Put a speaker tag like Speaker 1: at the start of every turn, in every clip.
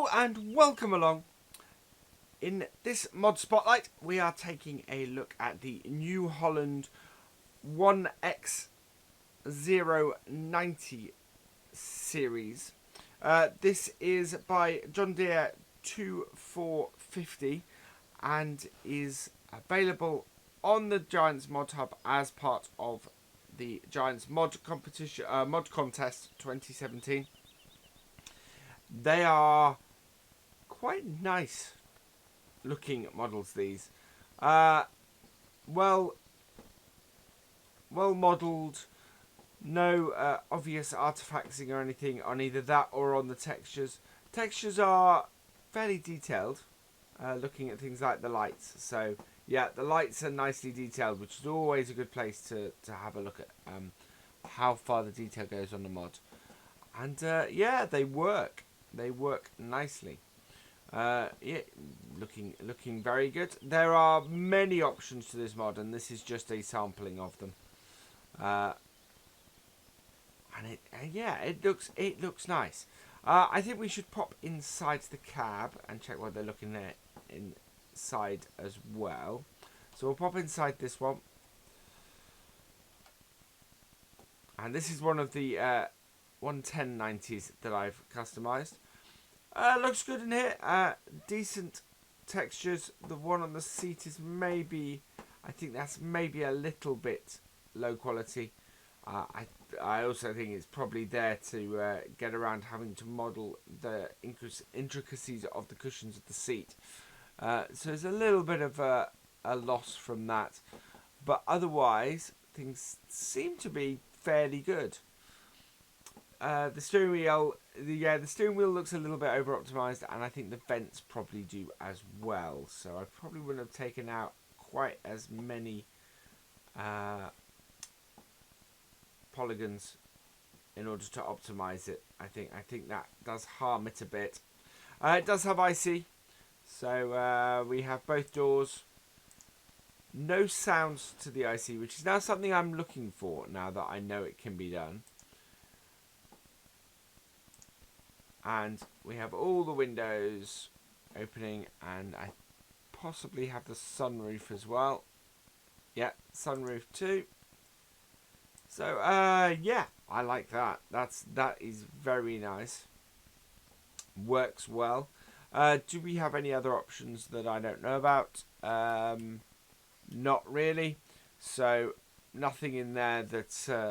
Speaker 1: Hello and welcome along. In this mod spotlight, we are taking a look at the New Holland 1X0-90 series. This is by John Deere 2450 and is available on the Giants Mod Hub as part of the Giants Mod Competition, Mod Contest 2017. They are quite nice looking models, these. Well modelled, no obvious artifacting or anything on either that or on the textures. Textures are fairly detailed, looking at things like the lights. So yeah, the lights are nicely detailed, which is always a good place to have a look at how far the detail goes on the mod. And yeah, they work. They work nicely. Yeah, looking very good. There are many options to this mod, and this is just a sampling of them. And it looks nice. I think we should pop inside the cab and check what they're looking there inside as well. So we'll pop inside this one, and this is one of the 11090s that I've customized. Looks good in here. Decent textures. The one on the seat is maybe, I think that's maybe a little bit low quality. I also think it's probably there to get around having to model the intricacies of the cushions of the seat. So there's a little bit of a loss from that, but otherwise things seem to be fairly good. The steering wheel, the steering wheel looks a little bit over optimized, and I think the vents probably do as well. So I probably wouldn't have taken out quite as many polygons in order to optimize it. I think that does harm it a bit. It does have IC, so we have both doors. No sounds to the IC, which is now something I'm looking for now that I know it can be done. And we have all the windows opening, and I possibly have the sunroof as well. Yeah, sunroof too. So yeah, I like that. That is very nice. Works well. Do we have any other options that I don't know about? Not really. So nothing in there that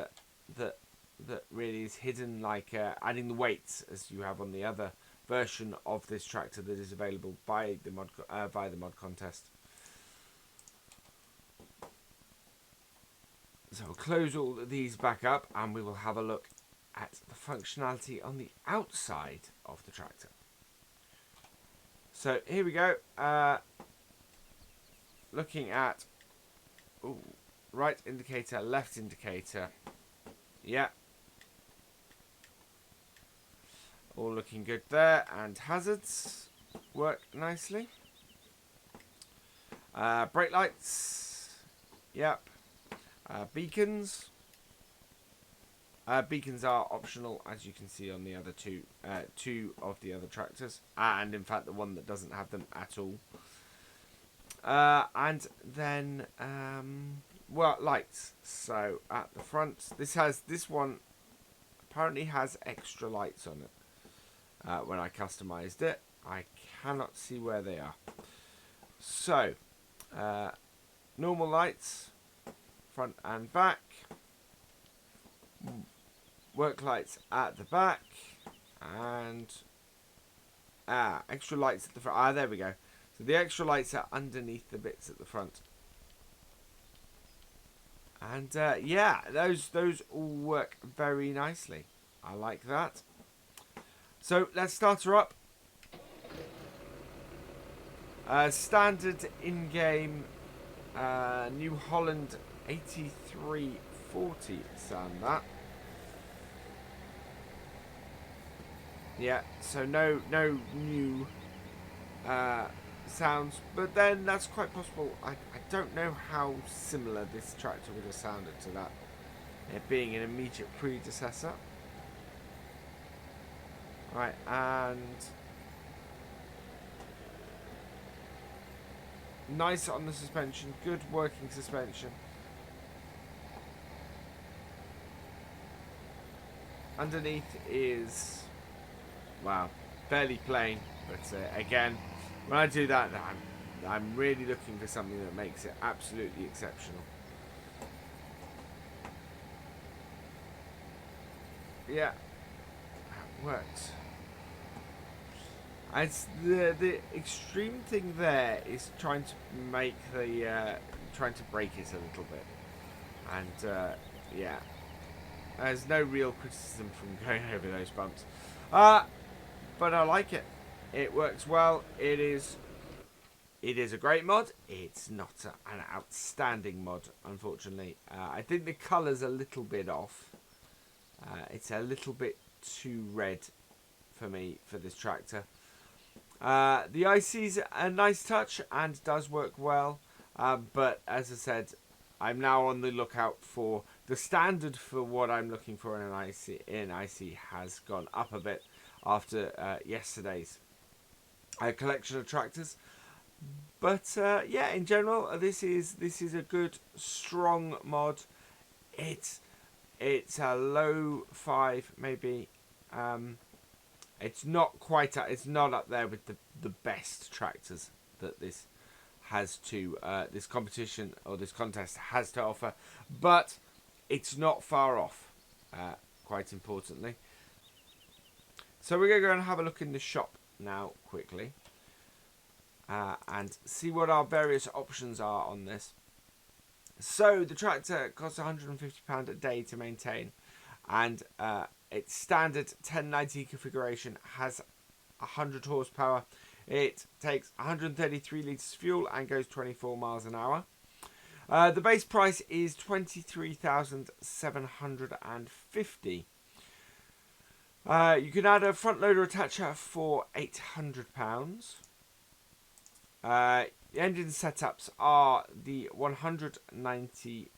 Speaker 1: really is hidden, like adding the weights as you have on the other version of this tractor that is available by the mod via the mod contest. So we'll close all of these back up, and we will have a look at the functionality on the outside of the tractor. So here we go. Looking at right indicator, left indicator. Yeah. All looking good there, and hazards work nicely. Brake lights, yep. Beacons. Beacons are optional, as you can see on the other two of the other tractors, and in fact the one that doesn't have them at all. And then well, lights. So at the front, this one apparently has extra lights on it. When I customized it, I cannot see where they are. So, normal lights, front and back. Work lights at the back, and extra lights at the front. There we go. So the extra lights are underneath the bits at the front. And yeah, those all work very nicely. I like that. So let's start her up. Standard in-game New Holland 8340 sound that. Yeah, so no new sounds, but then that's quite possible. I don't know how similar this tractor would have sounded to that, it being an immediate predecessor. Right, and Nice on the suspension, good working suspension. Underneath is, wow, fairly plain, but again, when I do that, I'm really looking for something that makes it absolutely exceptional. Yeah, that works. As the extreme thing there is trying to make the trying to break it a little bit, and yeah, there's no real criticism from going over those bumps, but I like it. It works well. It is a great mod. It's not an outstanding mod, unfortunately. I think the colour's a little bit off. It's a little bit too red for me for this tractor. The IC's a nice touch and does work well, but as I said, I'm now on the lookout for the standard for what I'm looking for in an IC has gone up a bit after yesterday's collection of tractors. But yeah, in general, this is a good strong mod. It's a low 5 maybe. It's not quite. It's not up there with the best tractors that this has to this competition or this contest has to offer, but it's not far off. Quite importantly, so we're going to go and have a look in the shop now quickly and see what our various options are on this. So the tractor costs £150 a day to maintain, and its standard 1090 configuration has 100 horsepower. It takes 133 litres fuel and goes 24 miles an hour. The base price is £23,750. You can add a front loader attacher for £800. The engine setups are the 190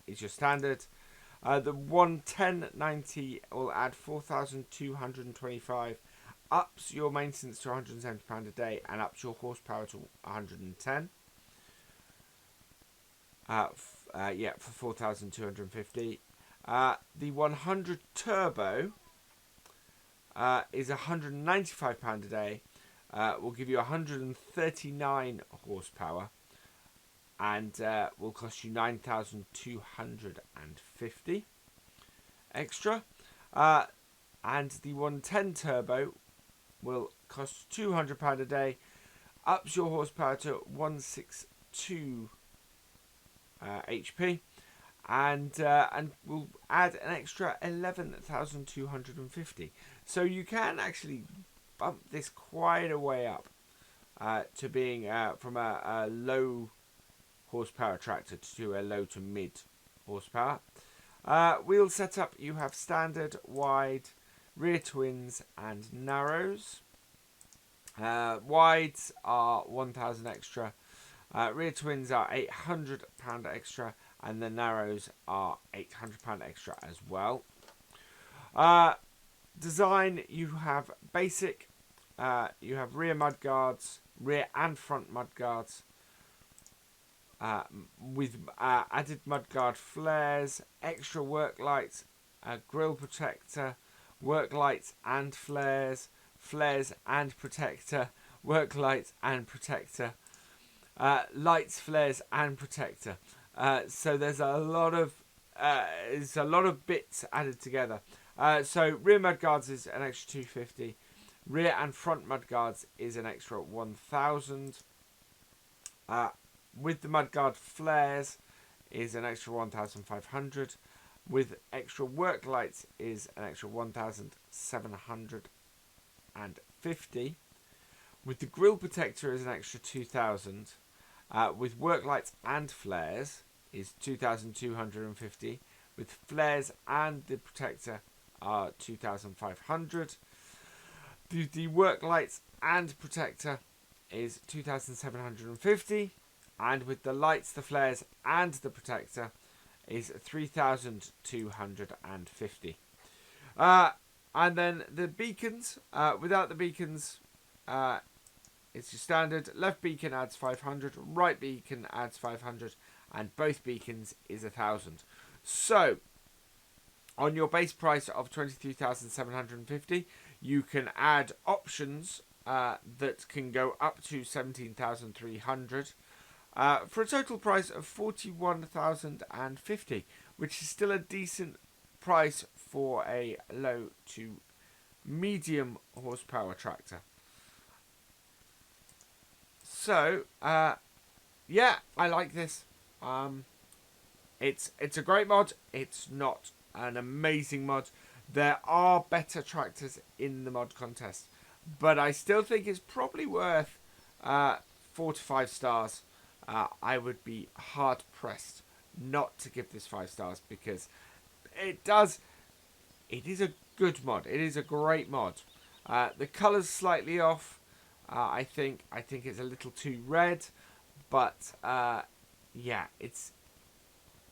Speaker 1: is your standard. The 11090 will add 4,225, ups your maintenance to £170 a day and ups your horsepower to 110. Yeah, for 4,250. The 100 turbo is £195 a day. Will give you 139 horsepower and will cost you 9,250 extra. And the 110 turbo will cost £200 a day, ups your horsepower to 162 HP, and will add an extra 11,250. So you can actually bump this quite a way up to being from a low horsepower tractor to a low to mid horsepower. Wheel setup, you have standard, wide, rear twins and narrows. Wides are 1,000 extra, rear twins are £800 extra, and the narrows are £800 extra as well. Design, you have basic, you have rear mudguards, rear and front mudguards, with added mudguard flares, extra work lights, grille protector, work lights and flares, flares and protector, work lights and protector, lights, flares and protector. So there's a lot of bits added together. So rear mudguards is an extra 250. Rear and front mudguards is an extra 1,000. With the mudguard flares is an extra 1,500. With extra work lights is an extra 1,750. With the grille protector is an extra 2,000. With work lights and flares is 2,250. With flares and the protector are 2,500. The work lights and protector is 2,750. And with the lights, the flares and the protector is 3,250. And then the beacons, without the beacons, It's your standard. Left beacon adds 500, right beacon adds 500, and both beacons is 1,000. So, on your base price of 23,750, you can add options that can go up to 17,300 for a total price of 41,050, which is still a decent price for a low to medium horsepower tractor. So, yeah, I like this. It's a great mod. It's not an amazing mod. There are better tractors in the mod contest, but I still think it's probably worth 4 to 5 stars. I would be hard pressed not to give this 5 stars because it is a good mod. It is a great mod. The colour's slightly off. I think it's a little too red, but yeah,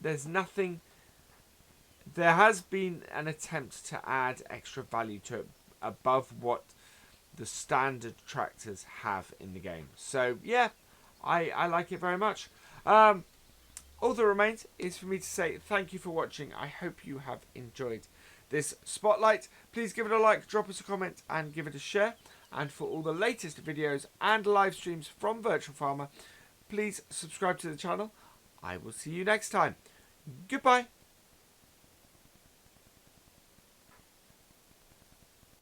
Speaker 1: there's nothing. There has been an attempt to add extra value to it above what the standard tractors have in the game. So yeah, I like it very much. All that remains is for me to say thank you for watching. I hope you have enjoyed this spotlight. Please give it a like, drop us a comment, and give it a share. And for all the latest videos and live streams from Virtual Farmer, please subscribe to the channel. I will see you next time. Goodbye.